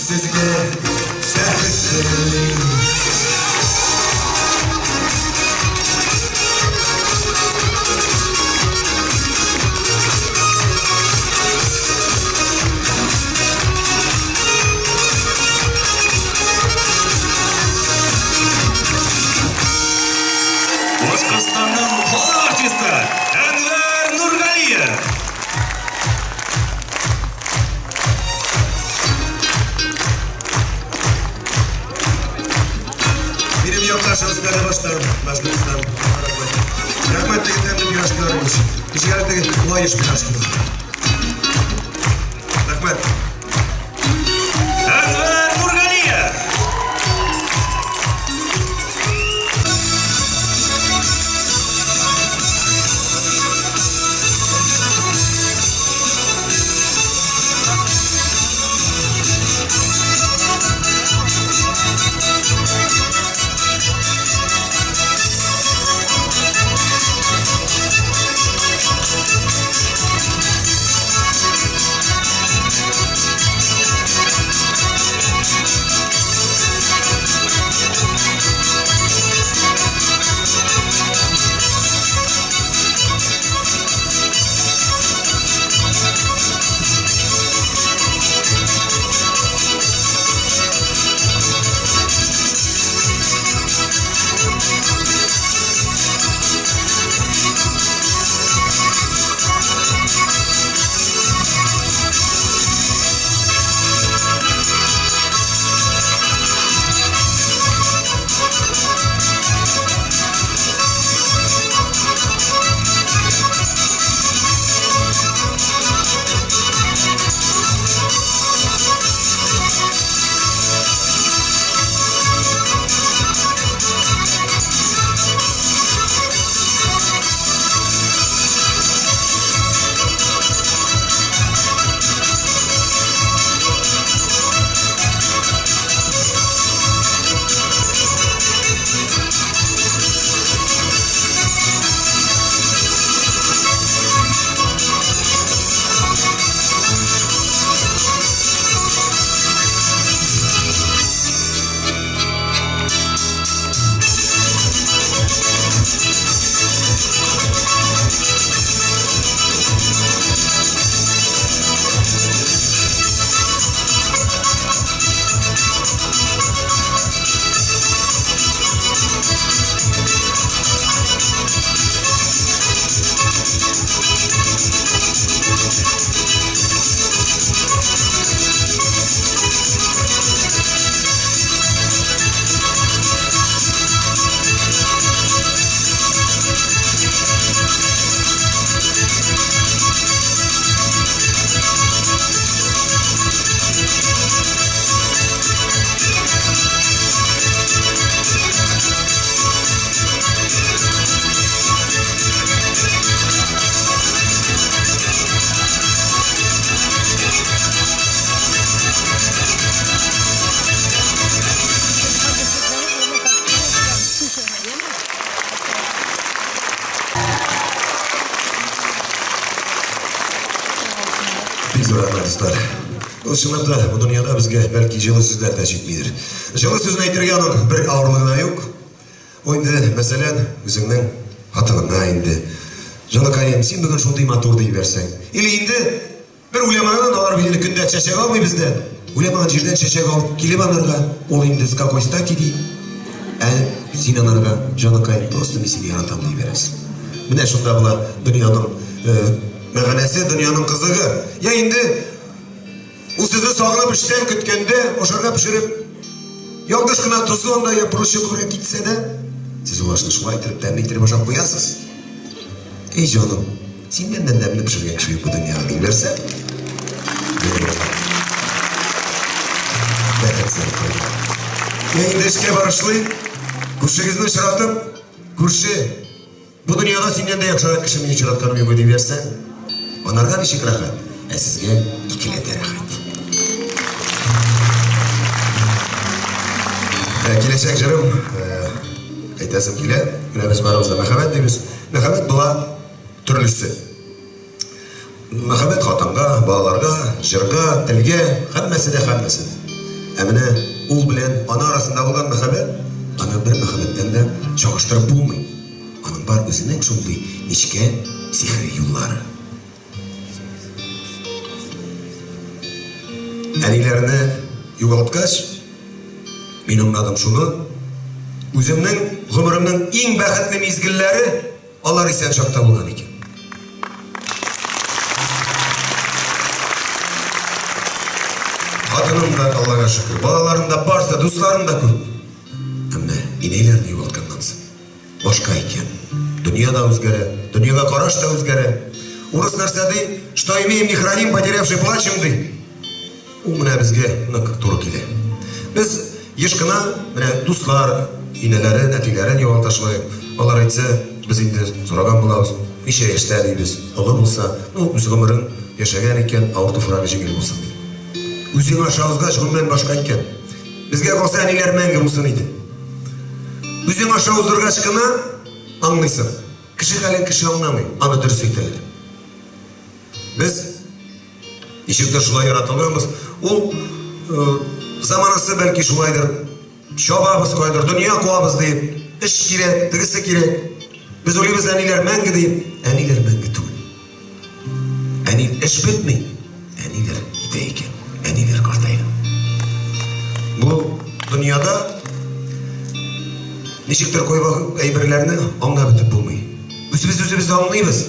Sizge şehvetlerim Башқұртстанның халық артисті Әнуар Нұрғалиев. Benim yoktaşımız nerede başlarım Başkırtıstan Rahmet deginden bir aşkılarımız İşgaretteki kolay iş bir aşkılar Rahmet Әнуар Нұрғалиев. зор рахмат достар. Ол шынында бұл дүнияда бізге бәлки жылы сөздер де жетмейдір. Жылы сөзін әйтірге аның бір ауырлығына yok. Ойынды, мәселен, өзіңнің атыңына енді. Жаныкайым, сен бүгін шондай матур дей берсең. Или енді бір өлеманан алар білені күнде шешек алмай бізді. Өлемаған жерден шешек алып келем анарға. Ол енді с какой стати дей. Сен анарға жаныкайым просто мен сені яратам дей бересің. Міне шонда бұла дүнияның мәғанәсі, дүнияның қызығы. Я енді ол сізді сағынып іштен күткенде, ошарға пішіріп, ялдыш қына тұзы онда я проще көрек кетсе де, сіз олашны шулай тұрып, дәмлейтіріп ашап қоясыз. Ей жаным, сен менден дәмлі пішірген кіші бұл дүнияға дей берсе, енді ішке барышлы, көршігізді шыратып, көрші, бұл дүнияға сенен де яқшырат кіші мені шыратқаным егі дей берсе, онарға нешек рахат, сізге икілеті рахат. Келешек жырым, айтасым келе, міне біз барымызда мәхаббет дейміз. Мәхаббет бұла түрлісі. Мәхаббет қатанға, балаларға, жырға, тілге, қәммәсі де. Әміне, ол білен ана арасында болған мәхаббет, ана бір мәхаббеттен де шағыштырып болмай. Аның бар өзінің шолды нешке сихри юллары. Әнилеріні юғалтқаш, мен аңладым шуны, өзімнің ғұмырымның ең бәхетлі мезгіллері алар исән шақта болған екен. Қатыным да Аллаға шүкір, балаларым да барса, достарым да көп. Әміне, инейлерді юғалтқаннан соң. Башқа екен. Дүния да өзгәрі, дүнияға қараш та өзгәрі. Орыс нәрсәді, что имеем не храним, потерявший плачем дей. Ол міне бізге нық туры келе. Біз ешкіна, міне, дуслар, инелерін, әтилерін евалташылайық. Олар айтса, біз енді сұраған болауыз, неше ешті дейбіз, ұлы болса, өз ғымырын ешеген екен, ауырты фурағы жеңел болсын. Өзің ашауызға жығынмен башқа екен. Бізге қалса әнелер мәңгі болсын еді. Өзің ашауыздырға шықына аңлайсың. Кіші қален кіші аңнамай, аны дұрыс етелер. Біз ешекті шулай яратылғанбыз. Ол заманасы бәлки шулайдыр, шабабыз қойдыр, дүния қуабыз дейіп, іш керек, тігісі керек. Біз ойлаймыз әнелер мәңгі дейіп, әнелер мәңгі түгіл. Әнел іш бітмей, әнелер ете екен, әнелер қартайды. Бұл дүнияда нешіктір қойбағы әйбірлеріні аңға бітіп болмай. Өзімізді аңлаймыз,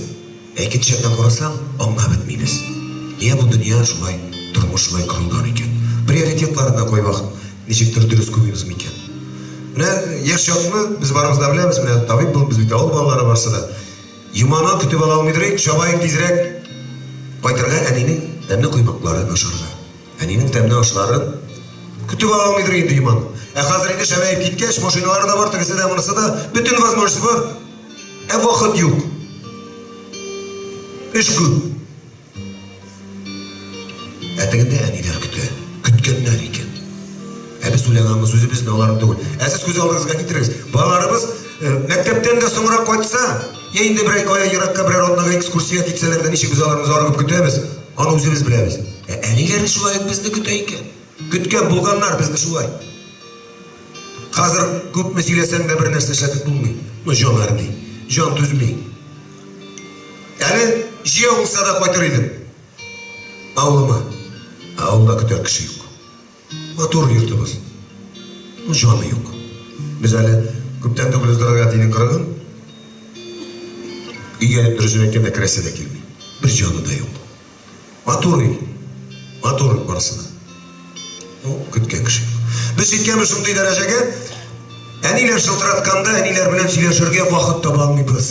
әйкет шақта қорасаң, аңға бітмейміз. Не бұл дүния шулай, тұрмыш шулай қырылған екен. Приоритетларына қойбақын, нешіктір дұрыс көмейміз екен. Міне, еш шақны біз барымызда білеміз, міне, табип бұл біз бейті ауыл балалары барса да, юманы күтіп ала алмайдырайық, шабайық тезірек, қайтырға әненің тәмні қоймақларын ашырға. Әненің тәмні ашыларын күтіп ала алмайдырайық енді юманы. Қазір енді шабайып кеткеш, машиналары да бар, тігісі де мұнысы да, бүтін возможности бар. Вақыт жоқ. Үш күн. Әтігінде әнелер күткеннен екен. Біз ойлағанымыз өзі біздің оларым түгіл. Сіз көз алдыңызға кетіріңіз. Балаларымыз мектептен де соңырақ қойтса, енді бір ай Иракқа бір орынға экскурсия кетселер де неше көз аларымыз арығып күтеміз. Аны өзі біз білеміз. Әнелері шулай бізді күте екен. Күткен болғандар бізді шулай. Қазір көп мәселесең де бір нәрсе шәкіт болмай. Жан әрмей, жан түзмей. Әлі жия олса да қойтыр едім. Ауылыма. Ауылда күтер кіші yok. Матур yurtımız. Жаны yok. Біз әлі көптен түгіл өздіріға дейін қырығын, үйге дүрізін өткенде кіресе де келмей. Бір жаны да yok. Матур барысына. Күткен кіші. Біз жеткеніміз шындай дәрежеге, әнелер шылтыратқанда, әнелер білем сөйлешерге уақыт таба алмайбыз.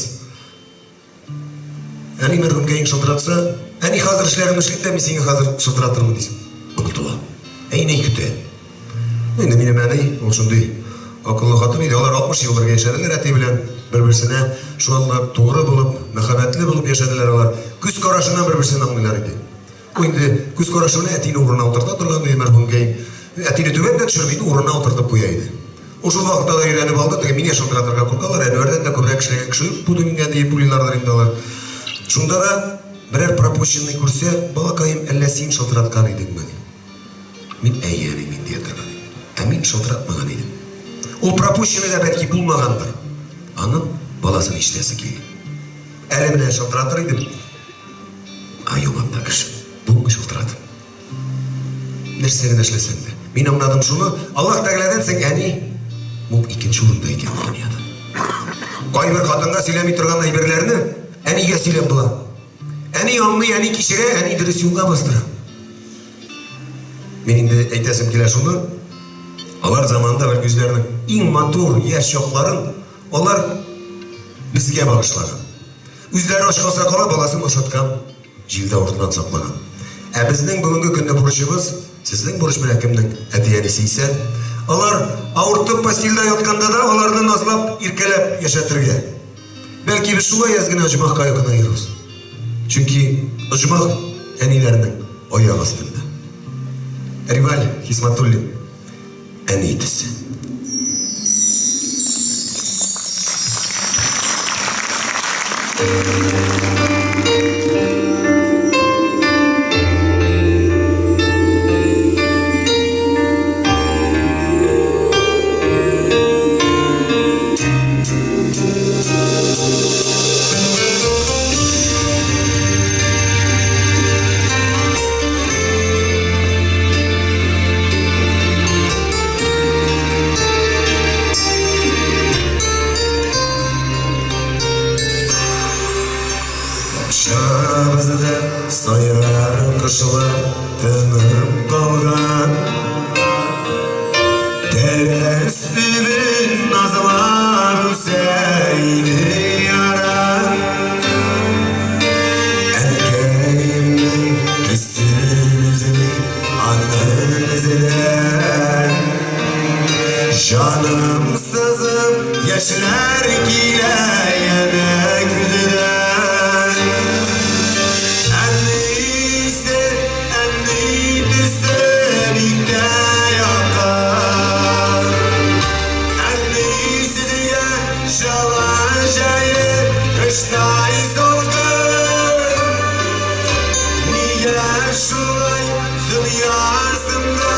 Әне мәргімге ең шылтыратса, әне қазір ішлерім ішлікті, мен сені қазір шылтыратырмын дейсің. Ұмытыла. Әйней күте. Енді менің әней, ол шындай ақылы қатын еді. Олар 60 жыл бірге ешәділер әтей білен. Бір-бірсіне шуанлар туғыры болып, мәхабәтлі болып ешәділер олар. Күз қарашынан бір-бірсіне аңлылар еді. Енді күз қарашына әтейні орына отырта тұрған дейді мәргімге ең. Әтейні төбетіне түшірмейді, орына отыртып қойайды. Ошол вакытта да үйреніп алды, мене шылтыратырға куркалар, өрден да көбірек кішілеген кішілік, бұдың енді пулилардар енді алар. Шунда да Birer пропущенный көрсе, балакайым әллә син шылтыраткан идең мені. Мин әйәне мин дия торган идем. Ә мин шылтыратмаган идем. Ул пропущенный да бәлки булмагандыр. Аның баласын иштәсе килә. Әле менә шылтыратыр идем. Аюланда кеше. Булмый шылтыратып. Нәрсә генә эшләсәң дә. Мин аңладым шуны, Аллаһ Тәгаләдән син әни, ул икенче урында икән дөньяда. Кайбер хатынга сөйләми торган әйберләрне әнигә сөйләп була. Әни аңлый, әни кичерә, әни дөрес юлга бастыра. Мин инде әйтәсем килә шуны, алар заманында бер үзләренең иң матур яшь чакларын алар безгә багышлаган. Үзләре ашкаса кала баласын ашаткан, җилдә уртынан саклаган. Ә безнең бүгенге көндә бурычыбыз, сезнең бурыч белән кемнең әтиәнисе исә, алар авыртып постельдә ятканда да аларны назлап, иркәләп яшәтергә. Бәлки без шулай аз гына оҗмахка якынайбыз. Чөнки оҗмах әниләрнең аяк астында. Риваль Хисматуллин әни итесе. Şabızda sayar kışlar tınıp kalgan, terestimiz nazlar Hüseyin'i yarar. Erkeğimin üstümüzünü anızlar, canım sızım yaşlar gile yemek üzere. Şulay dünyasında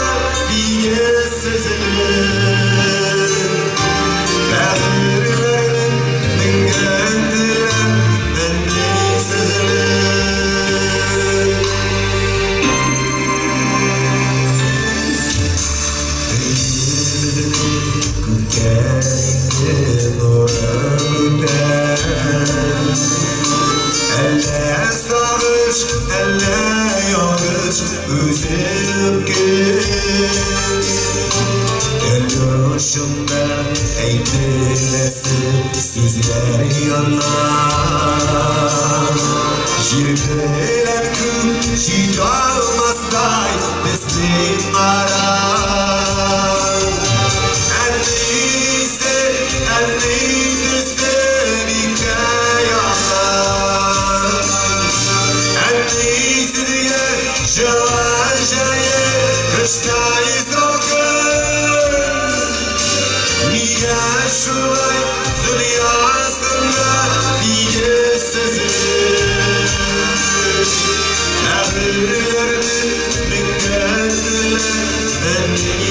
diye sezilir. Behirlerin dingendiler beni sezilir. Denizimizin gülkenli nurunda elle sarış, elle yanış, üzülüp gül. El yaşımda eylesin sizler yanar. Jirbeler küm şit almazday destek arar. Elliyse, elliyse birlikte yanar. Elliyse diye şaşaya kıştayız olgun. Niye şulay dünyasında diye sezilir. Nebirlerini minnetler beni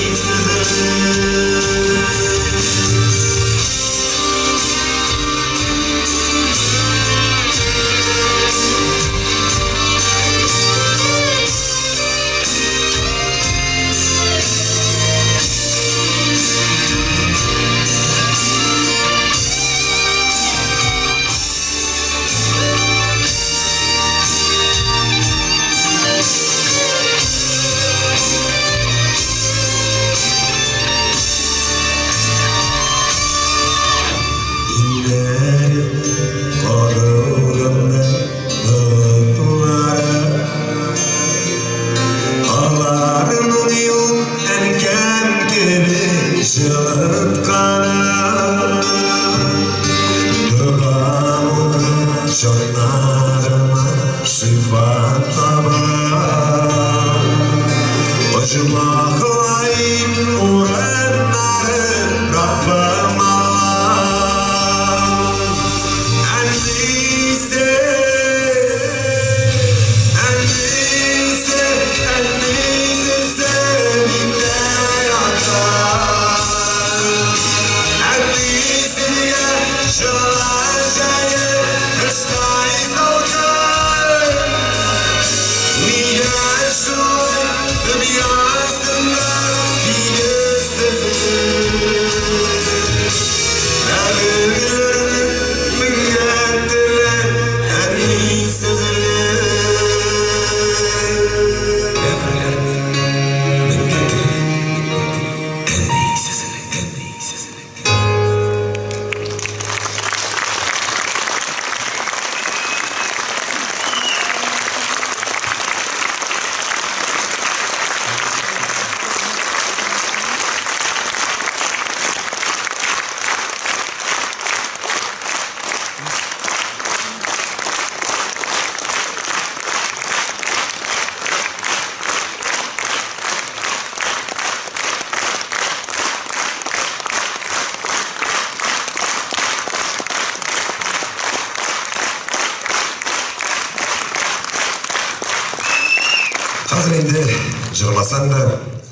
Hazır endi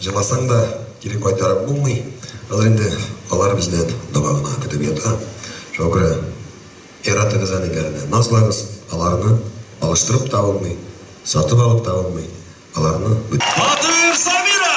jırlasan da kiri qaytarıp bulmay. Hazır endi alar bizden dabağına kütüp yata. Şokra erat egizanilerine nazlağız alarını alıştırıp da olmay, satıp alıp da olmay. Alarını Батыр Самира!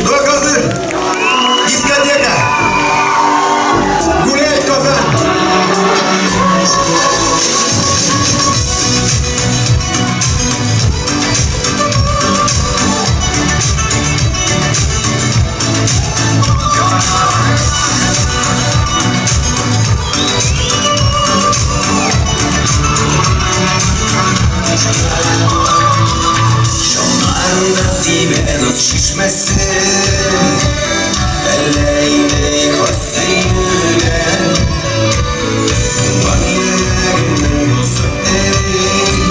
Ну, hazır. Diskoteka. Guley Kozan. Şonlarında dibe dost şişmesin. Elleğine kossayıne. Vanyeğine bozuklerin.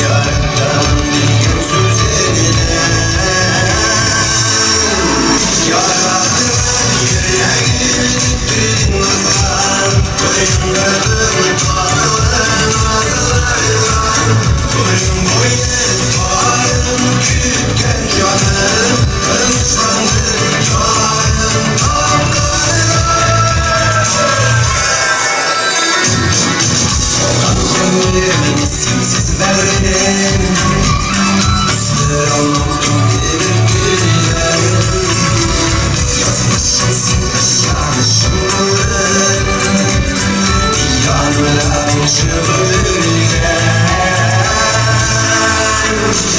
Yarattan diyen sözlerine. Yarattın yüreğe gittin nazar. Koyunladın bağlı nazarlar. Koyun boyun bağrım kükken canım. Kılıçlandın yarın gönlümün simsiz verdin. Üstler anlattım gelir güller. Yazmışsın sinir yanlışımları. Yanlar çığırırken.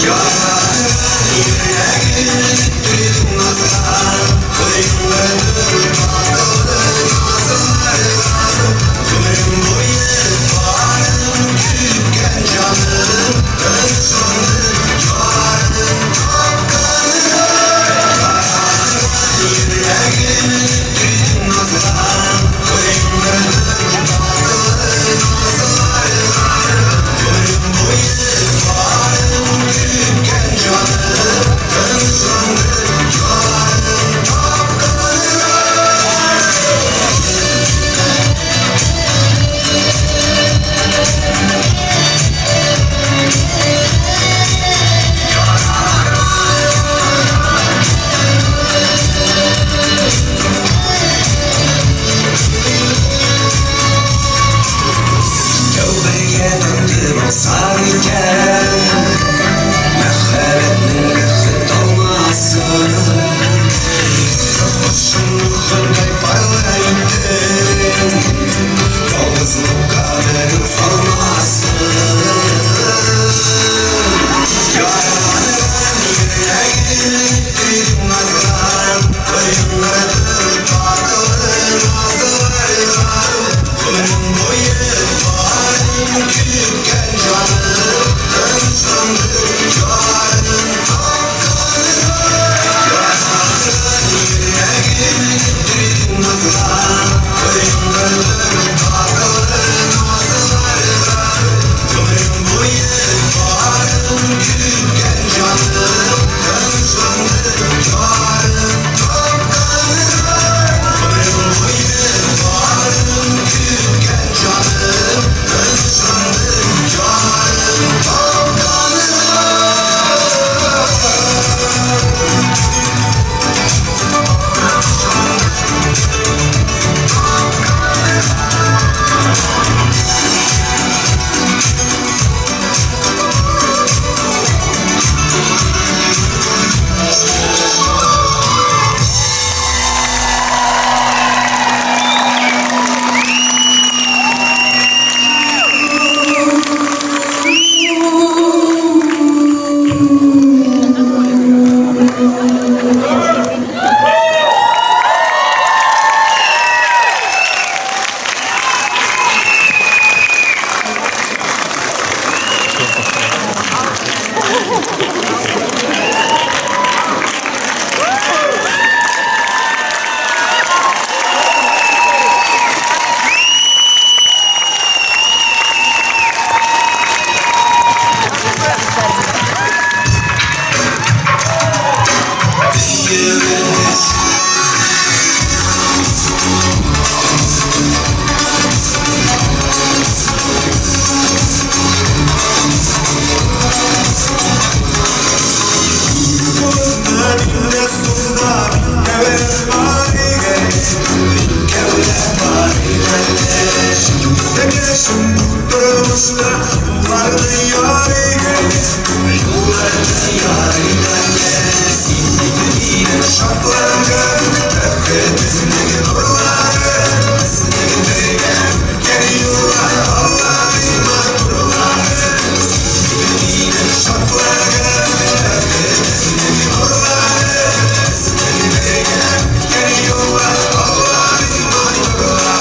Yalan yüreğe gittin nazar. Koyunladın bağlı nazarlar. Kılın boyun bağrım kükken canım. Kılıçlandın yarın kapkanına. Yalan yüreğe gittin nazar. Koyunladın bağlı nazarlar. Kılın boyun bağrım kükken canım. Kılıçlandın yarın kapkanına. Tövbeye döndüm sarken. Mehabetin gıhret olmasın. Gözbaşın ruhunday parlaydın. Yalnızlık kaderim sormasın. Yaralanın yüreğe gittin nazar. Koyunladın bağlı nazarlar. Kılın boyun bağrım kükken canım. boshqa ularni yoriga ularni yoriga sendek shoqlarga taqdimdagi nurlari bizning degan keliyular Allohning maqulari sendek shoqlarga taqdimdagi nurlari bizning degan keliyular Allohning maqulari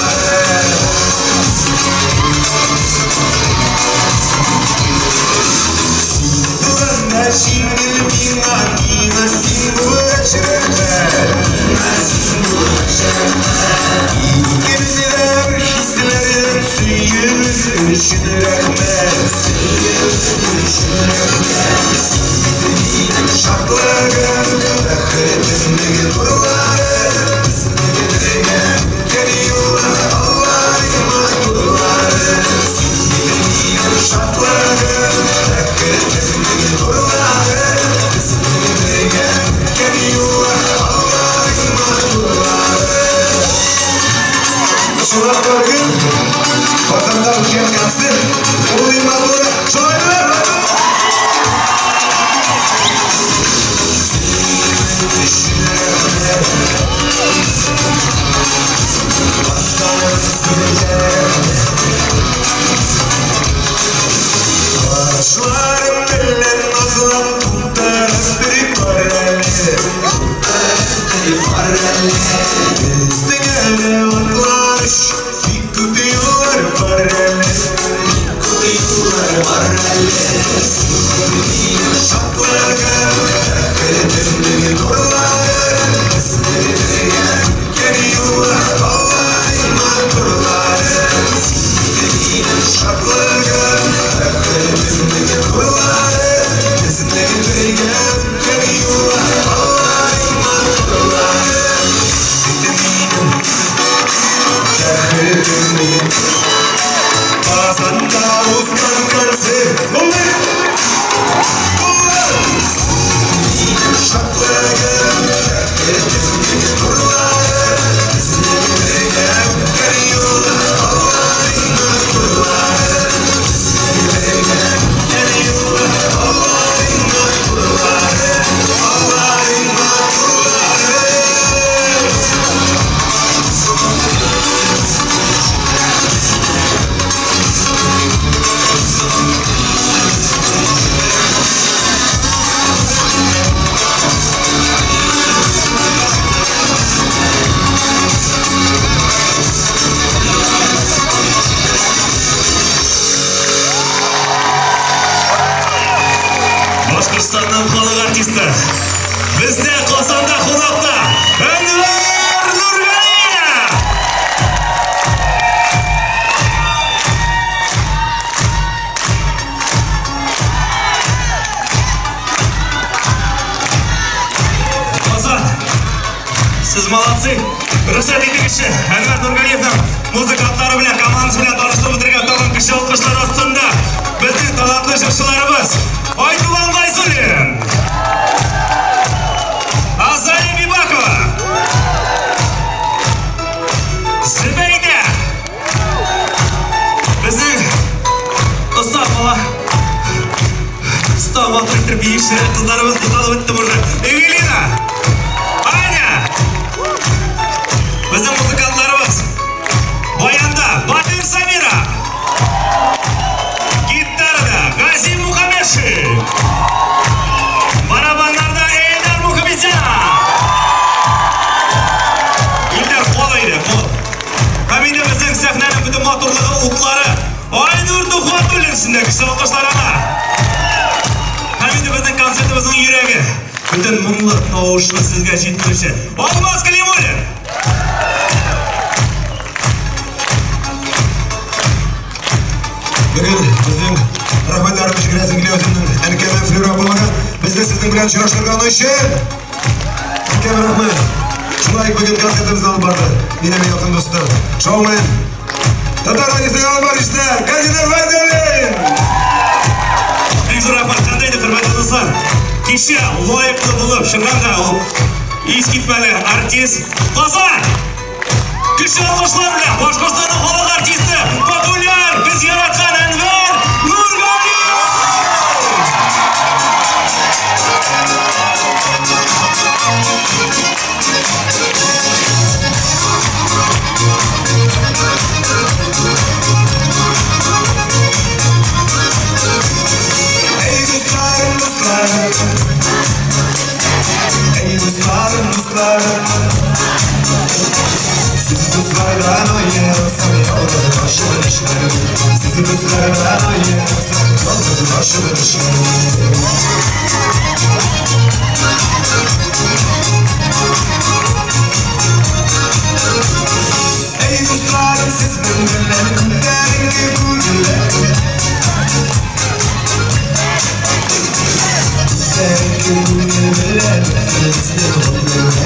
Boshqirdistondan xalq artisti bizda Qozonda qonaqda Anvar Nurgaliyev. Qozon, siz молодцы. Ruxsat etingizchi, Anvar Nurgaliyevning muzikantlari bilan komandasi bilan tanishtirib o'tirgan tog'am kishi olqishlar ostida bizning talantli sho'rchilarimiz Aytulan G'aysulin, Azali Bibakova, Zubayda, bizning ustoz bola, ustoz o'tirib biyishli qizlarimiz qolib o'tdi burada. Evelina, Anya, bizning muzikantlarimiz Boyanda Batir Samira, gitarada G'azi Muhammedshin, barabanlarda Eldar Muhamedjan, Eldar qo'laydi, qo'l. Hamida bizning sahnaning butun motorligi o'tlari Aynur Duxotullin shunday kishi olqishlarga. Hamida bizning konsertimizning yuragi, butun mungli tovushni sizga yetkazishni. Olmaz Kalimulin. Bugun bizning rahmatlarimiz Grazing Glyozinning Ankaman Florapolga bizni sizning bilan uchrashtirgani uchun katta rahmat. Shulay bugun konsertimizni olib bordi. Mening yaqin do'stim, shoumen Tatarniston olib borishda Gazina Vazirlin. Bizning rahmat qandaydir hurmatli do'stlar. Kishi loyiqli bo'lib, shunday eskitmali artist Qozon. Kishi olqishlar bilan Boshqirdistonning xalq artisti, populyar biz yaratgan Anvar Yalnız başımın ışığı. Ey dostlarım siz bilirler, günlerini gülürler. Belki günleri bilir, siz de olurlar.